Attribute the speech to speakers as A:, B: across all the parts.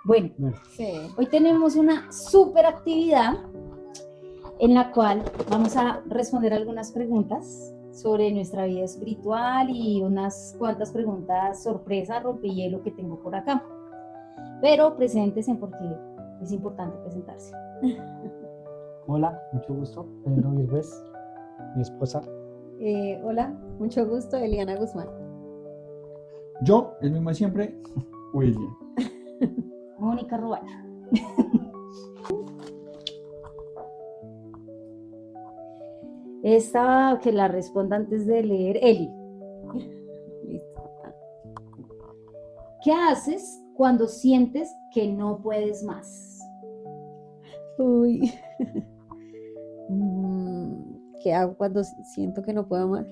A: Bueno,
B: Sí.
A: hoy tenemos una súper actividad en la cual vamos a responder algunas preguntas sobre nuestra vida espiritual y unas cuantas preguntas sorpresa, rompehielo que tengo por acá. Pero preséntense porque es importante presentarse.
C: Hola, mucho gusto. Pedro Virgües, mi esposa.
B: Hola, mucho gusto, Eliana Guzmán.
D: Yo, el mismo de siempre, William.
A: Mónica Roballo. Esta que la responda antes de leer, Eli.
B: Listo.
A: ¿Qué haces cuando sientes que no puedes más?
B: Uy. ¿Qué hago cuando siento que no puedo más?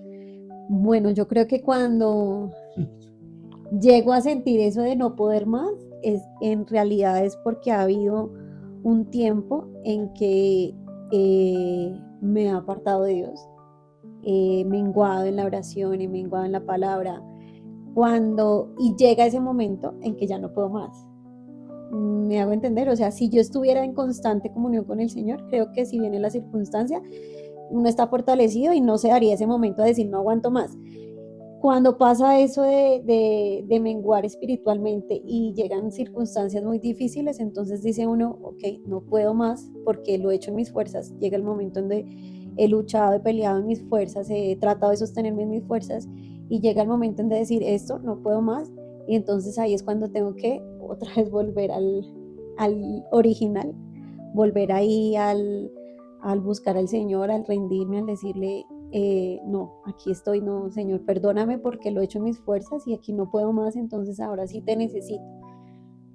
B: Bueno, yo creo que cuando llego a sentir eso de no poder más, en realidad es porque ha habido un tiempo en que me he apartado de Dios, he menguado en la oración, he menguado en la palabra, y llega ese momento en que ya no puedo más. Me hago entender, o sea, si yo estuviera en constante comunión con el Señor, creo que si viene la circunstancia, uno está fortalecido y no se daría ese momento de decir no aguanto más. Cuando pasa eso de menguar espiritualmente y llegan circunstancias muy difíciles, entonces dice uno, ok, no puedo más porque lo he hecho en mis fuerzas. Llega el momento donde he luchado, he peleado en mis fuerzas, he tratado de sostenerme en mis fuerzas y llega el momento en de decir esto, no puedo más. Y entonces ahí es cuando tengo que otra vez volver al original, volver ahí al buscar al Señor, al rendirme, al decirle, no, aquí estoy, no, Señor, perdóname porque lo he hecho en mis fuerzas y aquí no puedo más, entonces ahora sí te necesito.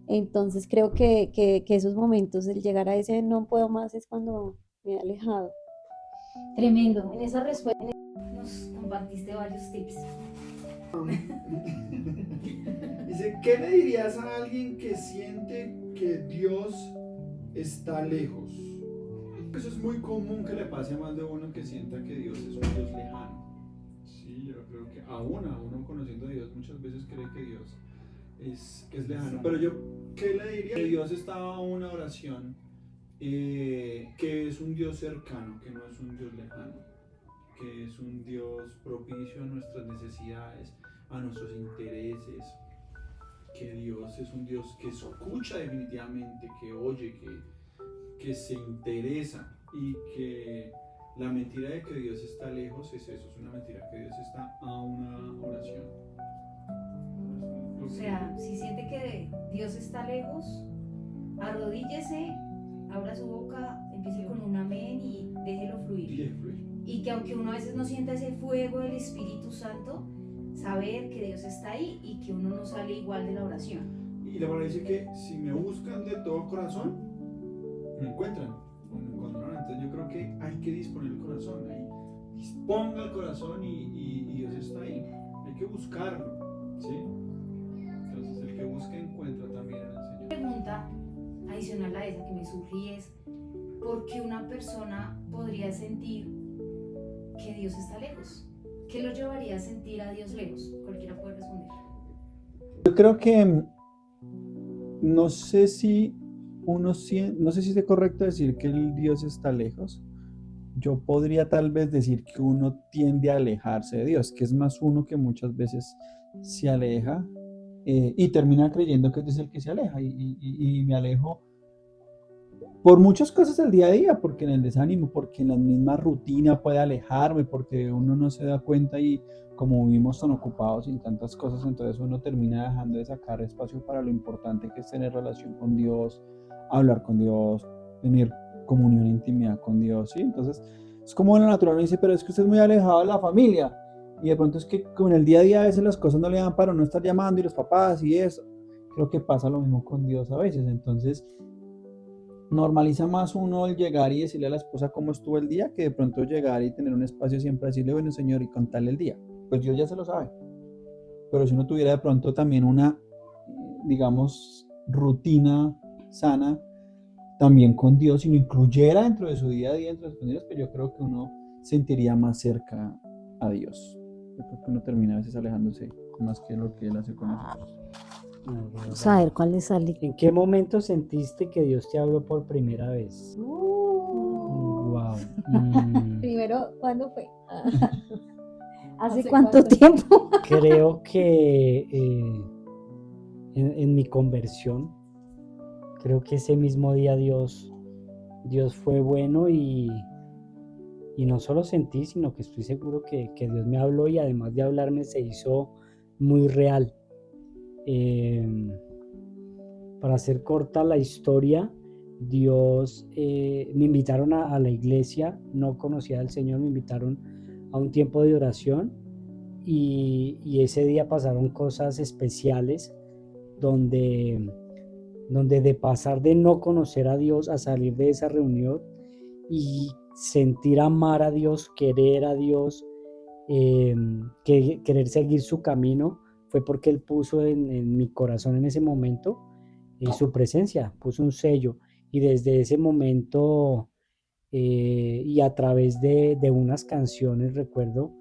B: Entonces creo que esos momentos, el llegar a ese no puedo más es cuando me he alejado.
A: Tremendo. En esa respuesta nos compartiste varios tips.
D: Dice, ¿qué le dirías a alguien que siente que Dios está lejos? Eso es muy común que le pase a más de uno que sienta que Dios es un Dios lejano. Sí, yo creo que aún a uno conociendo a Dios muchas veces cree que Dios es lejano. Pero yo, ¿qué le diría? Que Dios está a una oración, que es un Dios cercano, que no es un Dios lejano, que es un Dios propicio a nuestras necesidades, a nuestros intereses, que Dios es un Dios que escucha definitivamente, que oye, que se interesa, y que la mentira de que Dios está lejos es eso, es una mentira, que Dios está a una oración.
A: O sea, si siente que Dios está lejos, arrodíllese, abra su boca, empiece con un amén y déjelo fluir. Y que aunque uno a veces no sienta ese fuego del Espíritu Santo, saber que Dios está ahí y que uno no sale igual de la oración.
D: Y la palabra dice que si me buscan de todo corazón, me encuentran. Entonces yo creo que hay que disponer el corazón, ahí disponga el corazón y Dios está ahí. Hay que buscarlo, ¿sí? Entonces el que busca encuentra también en el Señor.
A: Pregunta adicional a esa que me surge es, ¿por qué una persona podría sentir que Dios está lejos? ¿Qué lo llevaría a sentir a Dios lejos? Cualquiera puede responder.
C: Yo creo que no sé si no sé si es correcto decir que el Dios está lejos. Yo podría tal vez decir que uno tiende a alejarse de Dios, que es más uno que muchas veces se aleja y termina creyendo que es el que se aleja y me alejo por muchas cosas del día a día, porque en el desánimo, porque en la misma rutina puede alejarme, porque uno no se da cuenta y como vivimos tan ocupados y tantas cosas, entonces uno termina dejando de sacar espacio para lo importante que es tener relación con Dios, hablar con Dios, tener comunión e intimidad con Dios, ¿sí? Entonces es como en la naturaleza dice, pero es que usted es muy alejado de la familia y de pronto es que como en el día a día a veces las cosas no le dan para no estar llamando y los papás y eso, creo que pasa lo mismo con Dios a veces, entonces normaliza más uno el llegar y decirle a la esposa cómo estuvo el día que de pronto llegar y tener un espacio siempre decirle, bueno señor, y contarle el día. Pues Dios ya se lo sabe. Pero si uno tuviera de pronto también una, digamos, rutina sana también con Dios y lo incluyera dentro de su día a día, dentro de sus días, pues yo creo que uno sentiría más cerca a Dios. Yo creo que uno termina a veces alejándose más que lo que Él hace con nosotros.
E: Vamos a ver cuál le sale.
F: ¿En qué momento sentiste que Dios te habló por primera vez? Wow.
B: Primero, ¿cuándo fue?
E: ¿Hace cuánto tiempo?
F: Creo que en mi conversión, creo que ese mismo día Dios fue bueno y no solo sentí, sino que estoy seguro que Dios me habló y además de hablarme se hizo muy real. Para hacer corta la historia, Dios, me invitaron a la iglesia, no conocía al Señor, me invitaron a un tiempo de oración y ese día pasaron cosas especiales donde de pasar de no conocer a Dios a salir de esa reunión y sentir amar a Dios, querer a Dios, querer seguir su camino, fue porque Él puso en mi corazón en ese momento su presencia, puso un sello y desde ese momento y a través de unas canciones, recuerdo,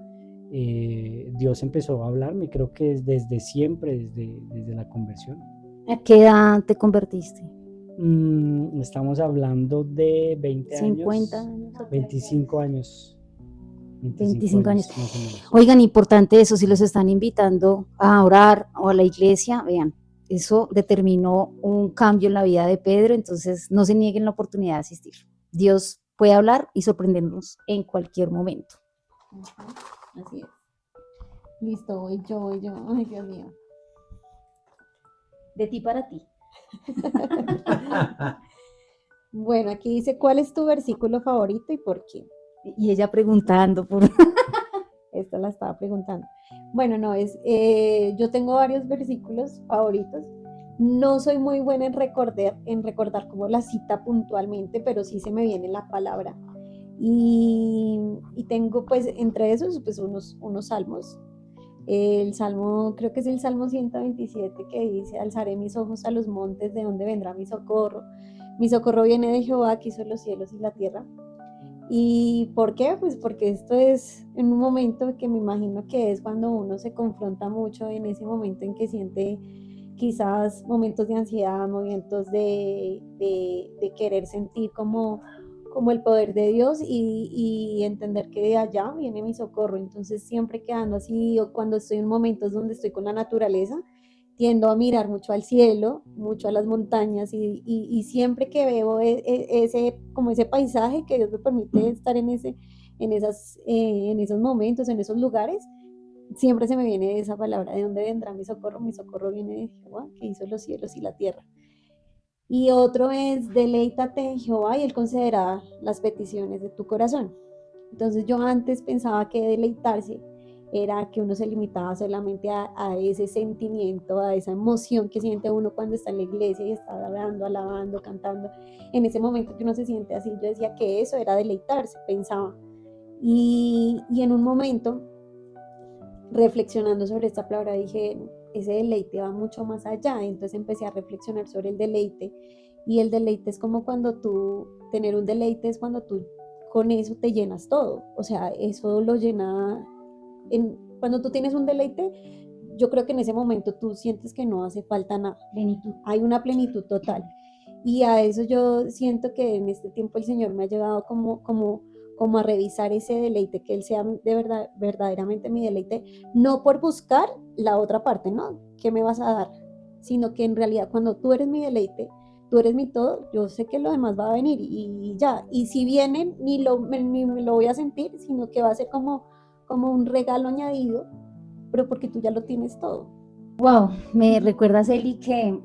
F: Dios empezó a hablarme, creo que desde siempre, desde la conversión.
E: ¿A qué edad te convertiste?
F: Estamos hablando de 20
E: 50
F: años,
E: años.
F: 25 años.
E: 25 años.
F: Más o menos.
E: Oigan, importante eso, si los están invitando a orar o a la iglesia, vean, eso determinó un cambio en la vida de Pedro, entonces no se nieguen la oportunidad de asistir. Dios puede hablar y sorprendernos en cualquier momento.
B: Así es. Listo, voy yo. Ay, Dios mío.
A: De ti para ti.
B: Bueno, aquí dice, ¿cuál es tu versículo favorito y por qué?
E: Y ella preguntando por...
B: Esta la estaba preguntando. Bueno, no, yo tengo varios versículos favoritos. No soy muy buena en recordar como la cita puntualmente, pero sí se me viene la palabra. Y tengo pues entre esos pues unos salmos. El salmo, creo que es el Salmo 127 que dice, alzaré mis ojos a los montes, ¿de dónde vendrá mi socorro? Mi socorro viene de Jehová, que hizo los cielos y la tierra. ¿Y por qué? Pues porque esto es en un momento que me imagino que es cuando uno se confronta mucho, en ese momento en que siente quizás momentos de ansiedad, momentos de querer sentir como el poder de Dios y entender que de allá viene mi socorro. Entonces siempre quedando así, o cuando estoy en momentos donde estoy con la naturaleza, tiendo a mirar mucho al cielo, mucho a las montañas y siempre que veo como ese paisaje que Dios me permite estar en esos momentos, en esos lugares, siempre se me viene esa palabra, ¿de dónde vendrá mi socorro? Mi socorro viene de Jehová, que hizo los cielos y la tierra. Y otro es, deleítate en Jehová y Él concederá las peticiones de tu corazón. Entonces yo antes pensaba que deleitarse era que uno se limitaba solamente a ese sentimiento, a esa emoción que siente uno cuando está en la iglesia y está orando, alabando, cantando. En ese momento que uno se siente así, yo decía que eso era deleitarse, pensaba. Y en un momento, reflexionando sobre esta palabra, dije, ese deleite va mucho más allá. Entonces empecé a reflexionar sobre el deleite. Y el deleite es como tener un deleite es cuando tú con eso te llenas todo. O sea, eso lo llena. Cuando tú tienes un deleite, yo creo que en ese momento tú sientes que no hace falta nada.
A: Plenitud.
B: Hay una plenitud total. Y a eso yo siento que en este tiempo el Señor me ha llevado como a revisar ese deleite, que Él sea de verdad, verdaderamente mi deleite, no por buscar la otra parte, ¿no? ¿Qué me vas a dar? Sino que en realidad cuando tú eres mi deleite, tú eres mi todo, yo sé que lo demás va a venir y ya. Y si vienen, ni me lo voy a sentir, sino que va a ser como un regalo añadido, pero porque tú ya lo tienes todo.
A: Wow, me recuerdas, Eli, que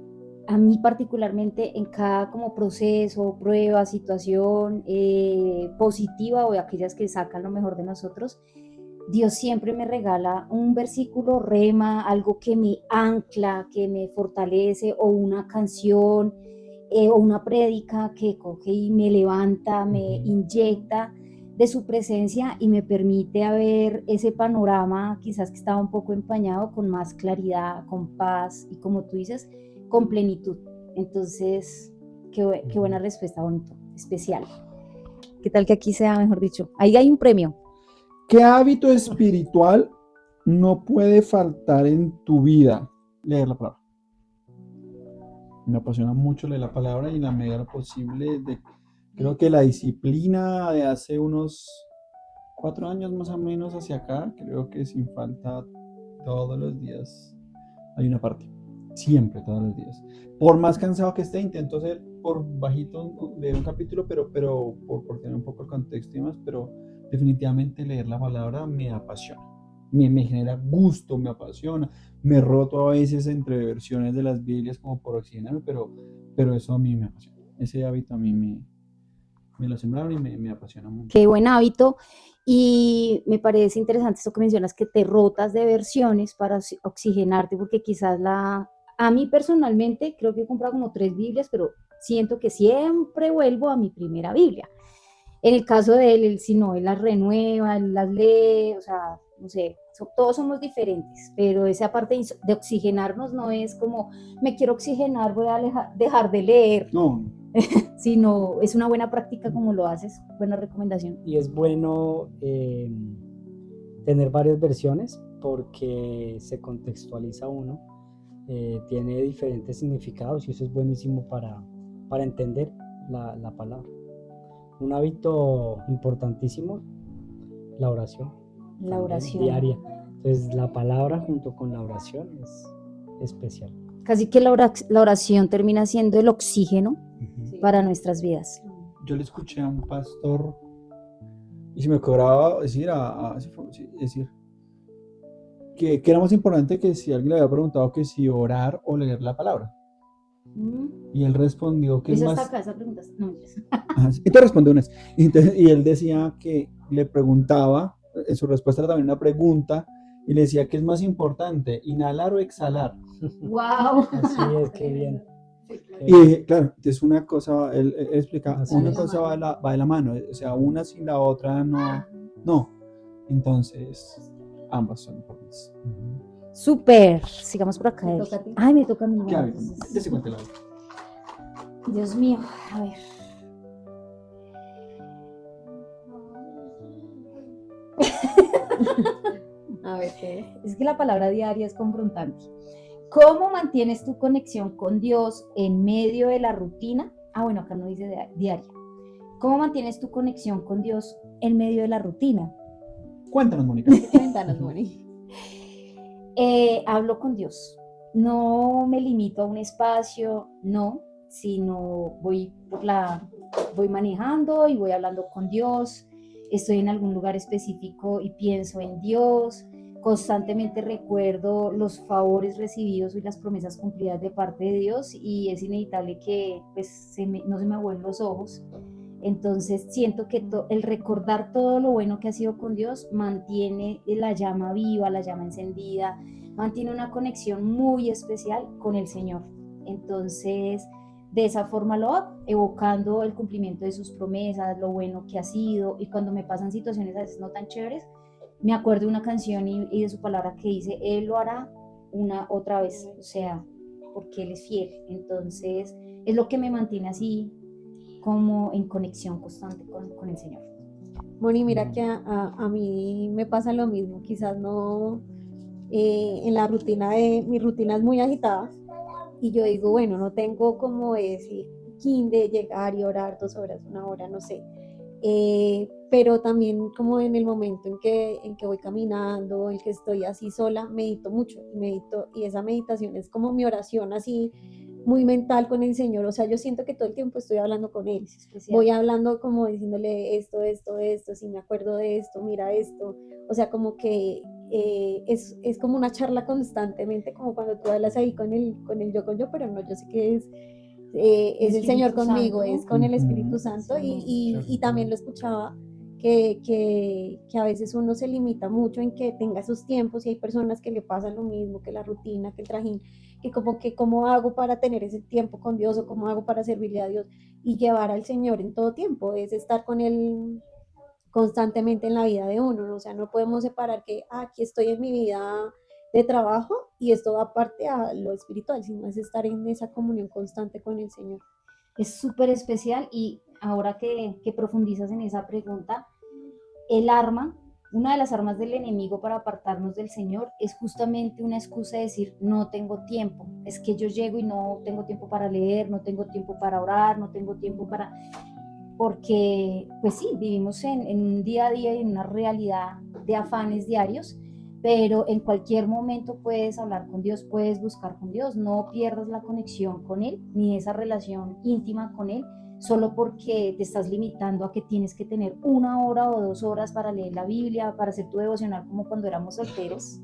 A: a mí particularmente en cada como proceso, prueba, situación positiva o aquellas que sacan lo mejor de nosotros, Dios siempre me regala un versículo rema, algo que me ancla, que me fortalece, o una canción o una prédica que coge y me levanta, me inyecta de su presencia y me permite ver ese panorama quizás que estaba un poco empañado con más claridad, con paz y, como tú dices, con plenitud. Entonces, qué buena respuesta, bonito, especial.
E: ¿Qué tal que aquí sea, mejor dicho? Ahí hay un premio.
D: ¿Qué hábito espiritual no puede faltar en tu vida? Leer la palabra.
C: Me apasiona mucho leer la palabra y en la medida de lo posible, creo que la disciplina de hace unos 4 años más o menos hacia acá, creo que sin falta todos los días hay una parte. Siempre, todos los días. Por más cansado que esté, intento ser por bajito leer un capítulo, pero por tener un poco el contexto y demás, pero definitivamente leer la palabra me apasiona. Me genera gusto, me apasiona. Me roto a veces entre versiones de las Biblias como por oxigenarme, pero eso a mí me apasiona. Ese hábito a mí me lo sembraron y me apasiona mucho.
E: Qué buen hábito. Y me parece interesante esto que mencionas, que te rotas de versiones para oxigenarte, porque quizás a mí personalmente creo que he comprado como 3 Biblias, pero siento que siempre vuelvo a mi primera Biblia. En el caso de él si no, él las renueva, él las lee, o sea, no sé, todos somos diferentes, pero esa parte de oxigenarnos no es como, me quiero oxigenar, voy a dejar de leer,
C: No,
E: sino es una buena práctica como lo haces, buena recomendación.
F: Y es bueno tener varias versiones porque se contextualiza uno, tiene diferentes significados y eso es buenísimo para entender la palabra. Un hábito importantísimo, la oración.
E: La
F: también,
E: oración.
F: diaria. Entonces la palabra junto con la oración es especial.
E: Casi que la oración termina siendo el oxígeno para nuestras vidas.
C: yo le escuché a un pastor y se me cobraba decir, decir que era más importante que si alguien le había preguntado que si orar o leer la palabra. Y él respondió que es
E: Esa
C: más...
E: está acá, esa pregunta. No,
C: Entonces respondió una vez. Y él decía que le preguntaba, en su respuesta era también una pregunta, y le decía que es más importante, inhalar o exhalar.
E: ¡Wow!
F: Así es, qué bien.
C: Y claro, es una cosa, él explica,
F: Así
C: una
F: es.
C: cosa va de la mano, o sea, una sin la otra no. Entonces, ambas son importantes.
E: Súper. Sigamos por acá.
B: ¿Te toca a ti?
E: Ay, me toca a mí.
C: ¿Qué
E: Bueno,
C: hábito?
E: entonces,
C: Ya se cuenta la vida.
E: Dios mío, a ver.
B: A ver qué.
E: Es que la palabra diaria es confrontante. ¿Cómo mantienes tu conexión con Dios en medio de la rutina? Ah, bueno, acá no dice diaria. ¿Cómo mantienes tu conexión con Dios en medio de la rutina?
C: Cuéntanos, Mónica.
B: Cuéntanos, Moni.
E: Hablo con Dios. No me limito a un espacio, no, sino voy manejando y voy hablando con Dios. Estoy en algún lugar específico y pienso en Dios. Constantemente recuerdo los favores recibidos y las promesas cumplidas de parte de Dios y es inevitable que pues, no se me agujen los ojos. Entonces siento que el recordar todo lo bueno que ha sido con Dios mantiene la llama viva, la llama encendida, mantiene una conexión muy especial con el Señor. Entonces, de esa forma lo hago, evocando el cumplimiento de sus promesas, lo bueno que ha sido, y cuando me pasan situaciones a veces no tan chéveres, me acuerdo de una canción y de su palabra que dice, Él lo hará otra vez, o sea, porque Él es fiel. Entonces, es lo que me mantiene así como en conexión constante con el Señor.
B: Moni, mira que a mí me pasa lo mismo, quizás no en la rutina mi rutina es muy agitada y yo digo, bueno, no tengo como ese kin de llegar y orar 2 horas, 1 hora, no sé. Pero también como en el momento en que voy caminando, en que estoy así sola, medito mucho y esa meditación es como mi oración así muy mental con el Señor, o sea, yo siento que todo el tiempo estoy hablando con Él, voy hablando como diciéndole esto, si me acuerdo de esto, mira esto, o sea, como que es como una charla constantemente, como cuando tú hablas ahí con el yo, pero no, yo sé que es el Señor conmigo,
E: Santo.
B: es con el Espíritu
C: Ujú.
B: Santo
E: Sí,
B: y también lo escuchaba que a veces uno se limita mucho en que tenga esos tiempos y hay personas que le pasan lo mismo, que la rutina, que el trajín, que cómo hago para tener ese tiempo con Dios o cómo hago para servirle a Dios y llevar al Señor en todo tiempo, es estar con Él constantemente en la vida de uno, ¿no? O sea, no podemos separar que aquí estoy en mi vida de trabajo y esto va aparte a lo espiritual, sino es estar en esa comunión constante con el Señor.
E: es súper especial y ahora que profundizas en esa pregunta, el arma una de las armas del enemigo para apartarnos del Señor es justamente una excusa de decir, no tengo tiempo, es que yo llego y no tengo tiempo para leer, no tengo tiempo para orar, no tengo tiempo para... Porque, pues sí, vivimos en un día a día y en una realidad de afanes diarios, pero en cualquier momento puedes hablar con Dios, puedes buscar con Dios, no pierdas la conexión con Él, ni esa relación íntima con Él, solo porque te estás limitando a que tienes que tener 1 hora o 2 horas para leer la Biblia, para hacer tu devocional como cuando éramos solteros,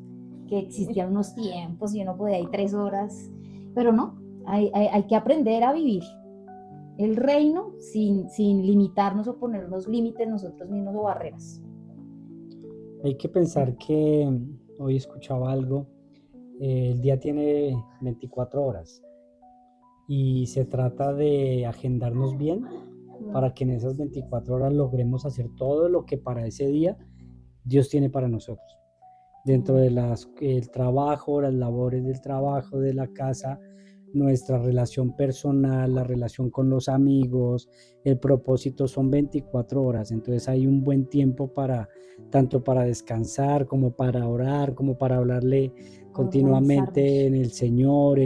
E: que existían unos tiempos y uno podía ir 3 horas, pero no, hay que aprender a vivir el reino sin limitarnos o ponernos límites nosotros mismos o barreras.
F: Hay que pensar que hoy escuchaba algo, el día tiene 24 horas y se trata de agendarnos bien para que en esas 24 horas logremos hacer todo lo que para ese día Dios tiene para nosotros. Dentro de el trabajo, las labores del trabajo, de la casa, nuestra relación personal, la relación con los amigos, el propósito son 24 horas, entonces hay un buen tiempo tanto para descansar como para orar, como para hablarle continuamente en el Señor,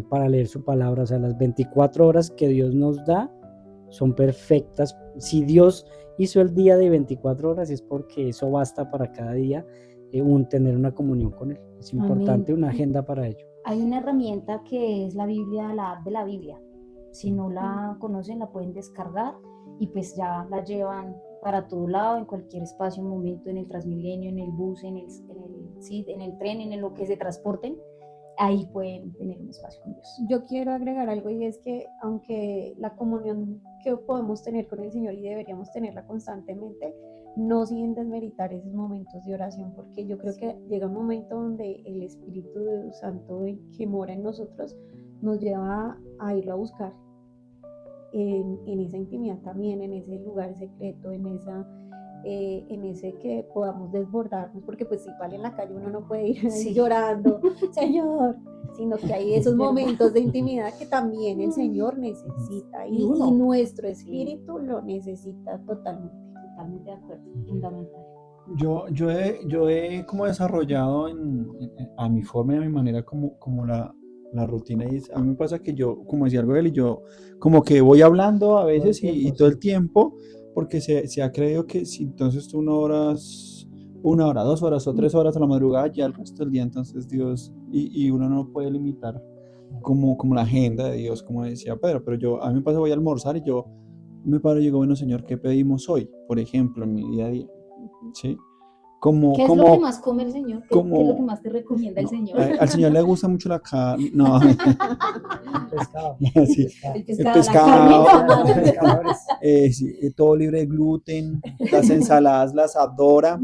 F: para leer su palabra. O sea, las 24 horas que Dios nos da son perfectas. Si Dios hizo el día de 24 horas es porque eso basta para cada día, tener una comunión con Él. Es importante una agenda para ello.
E: Hay una herramienta que es la Biblia, la app de la Biblia. Si no la conocen, la pueden descargar y pues ya la llevan para todo lado, en cualquier espacio, momento, en el Transmilenio, en el bus, en el tren, en lo que se transporten. Ahí pueden tener un espacio con Dios.
B: Yo quiero agregar algo, y es que aunque la comunión que podemos tener con el Señor y deberíamos tenerla constantemente, no sin desmeritar esos momentos de oración, porque yo creo que llega un momento donde el Espíritu Santo que mora en nosotros nos lleva a irlo a buscar en esa intimidad también, en ese lugar secreto, en ese que podamos desbordarnos, porque pues igual en la calle uno no puede ir llorando, Señor, sino que hay esos momentos de intimidad que también el Señor necesita y nuestro espíritu lo necesita totalmente.
E: Totalmente de acuerdo, fundamental.
C: Yo he como desarrollado a mi forma y a mi manera como la rutina, y a mí me pasa que yo, como decía algo de él, y yo como que voy hablando a veces y todo el tiempo, porque se ha creído que si entonces tú 1 hora, 2 horas o 3 horas a la madrugada, ya el resto del día entonces Dios, y uno no puede limitar como la agenda de Dios, como decía Pedro, pero a mí me pasa, voy a almorzar y yo me paro y digo, bueno Señor, ¿qué pedimos hoy? Por ejemplo, en mi día a día, ¿sí?
E: ¿Qué es lo que más come el Señor? ¿Qué es lo que más te recomienda el Señor?
C: Al Señor le gusta mucho la carne. No.
F: El pescado.
C: Sí.
E: El
C: pescado.
E: Sí.
C: Todo libre de gluten. Las ensaladas las adora.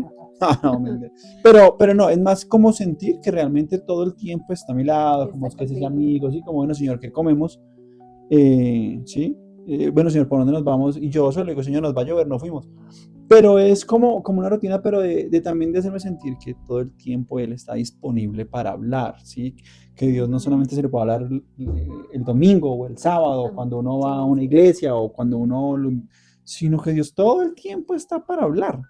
C: Pero no, es más como sentir que realmente todo el tiempo está a mi lado, como es que es amigos, y como, bueno, Señor, ¿qué comemos? ¿Sí? Bueno, Señor, ¿por dónde nos vamos? Y yo solo digo, Señor, nos va a llover, no fuimos. Pero es como una rutina, pero también de hacerme sentir que todo el tiempo Él está disponible para hablar, ¿sí? Que Dios no solamente se le puede hablar el domingo o el sábado, cuando uno va a una iglesia o cuando sino que Dios todo el tiempo está para hablar,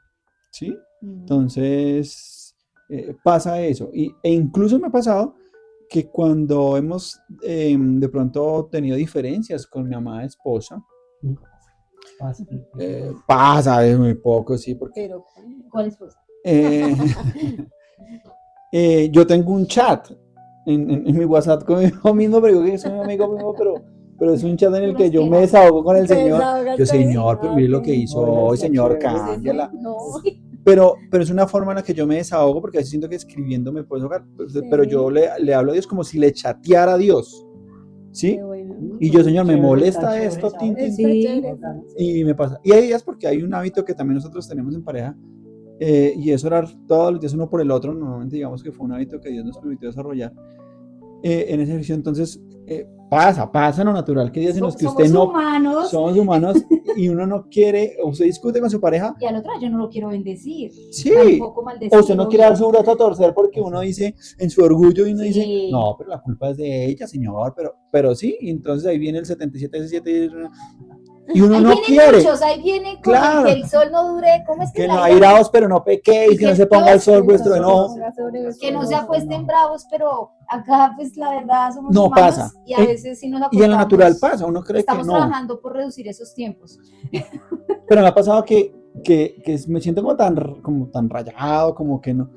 C: ¿sí? Entonces, pasa eso. E incluso me ha pasado que cuando hemos de pronto tenido diferencias con mi amada esposa, pasa, es muy poco, sí, porque...
B: Pero,
E: ¿cuál esposa?
C: Yo tengo un chat en mi WhatsApp conmigo mismo, pero digo que soy un amigo mío, pero es un chat en el que yo me desahogo con el Señor. Yo, Señor, pero mire lo que hizo hoy, Señor, cámbiala. Pero es una forma en la que yo me desahogo, porque así siento que escribiendo me puedo desahogar, pero yo le hablo a Dios como si le chateara a Dios, ¿sí? Y yo, Señor, me molesta esto, y me pasa. Y hay días, porque hay un hábito que también nosotros tenemos en pareja, y es orar todos los días uno por el otro. Normalmente digamos que fue un hábito que Dios nos permitió desarrollar en ese ejercicio. Entonces pasa lo natural, que días en los que usted no... Somos humanos y uno no quiere, usted discute con su pareja.
E: Y al otro yo no lo quiero bendecir.
C: Sí, o usted no quiere dar su brazo a torcer porque uno dice en su orgullo y uno dice, no, pero la culpa es de ella, Señor, pero sí, y entonces ahí viene el 77, y uno
E: Ahí
C: no
E: vienen
C: quiere.
E: muchos, ahí viene con
C: Claro.
E: que el sol no dure, ¿cómo es
C: Que
E: la
C: no,
E: Biblia
C: airaos, pero no pequéis, que no se ponga el sol vuestro enojo.
E: que no se acuesten bravos, pero acá pues la verdad somos
C: No
E: humanos
C: pasa.
E: y a veces sí nos
C: Y
E: acostamos.
C: en lo natural pasa, uno cree que
E: Estamos
C: no.
E: trabajando por reducir esos tiempos.
C: Pero me ha pasado que me siento como tan rayado, como que no.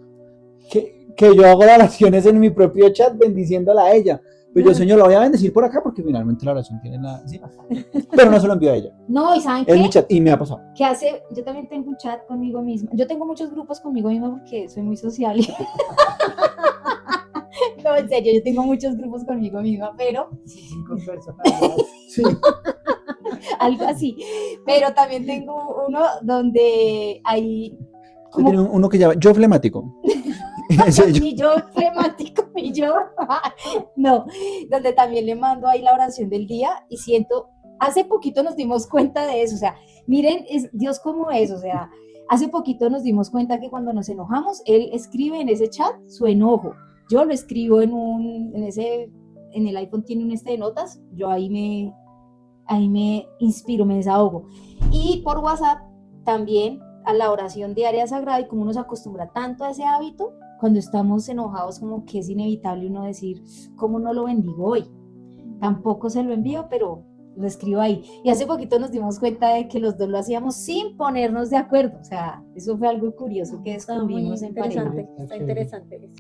C: Que yo hago oraciones en mi propio chat bendiciéndola a ella. Pero yo, Señor, la voy a bendecir por acá porque finalmente la oración tiene la. ¿Sí? Pero no se lo envío a ella.
E: No, ¿y saben
C: Es mi
E: qué?
C: chat y me ha pasado.
E: Yo también tengo un chat conmigo misma. Yo tengo muchos grupos conmigo misma porque soy muy social. No, en serio, yo tengo muchos grupos conmigo misma, pero
F: 5 personas.
C: Sí.
E: algo así. Pero también tengo uno donde hay
C: Yo tengo uno que llama yo flemático. Ese yo.
E: mi yo flemático, mi yo. No, donde también le mando ahí la oración del día y siento, hace poquito nos dimos cuenta de eso, o sea, miren, Dios cómo es, o sea, hace poquito nos dimos cuenta que cuando nos enojamos, Él escribe en ese chat su enojo. Yo lo escribo en el iPhone tiene un de notas, yo ahí me inspiro, me desahogo. Y por WhatsApp también a la oración diaria sagrada, y como uno se acostumbra tanto a ese hábito, cuando estamos enojados como que es inevitable uno decir, ¿cómo no lo bendigo hoy? Tampoco se lo envío, pero lo escribo ahí. Y hace poquito nos dimos cuenta de que los dos lo hacíamos sin ponernos de acuerdo, o sea, eso fue algo curioso que
B: Está muy
E: descubrimos en pareja.
B: interesante, está interesante.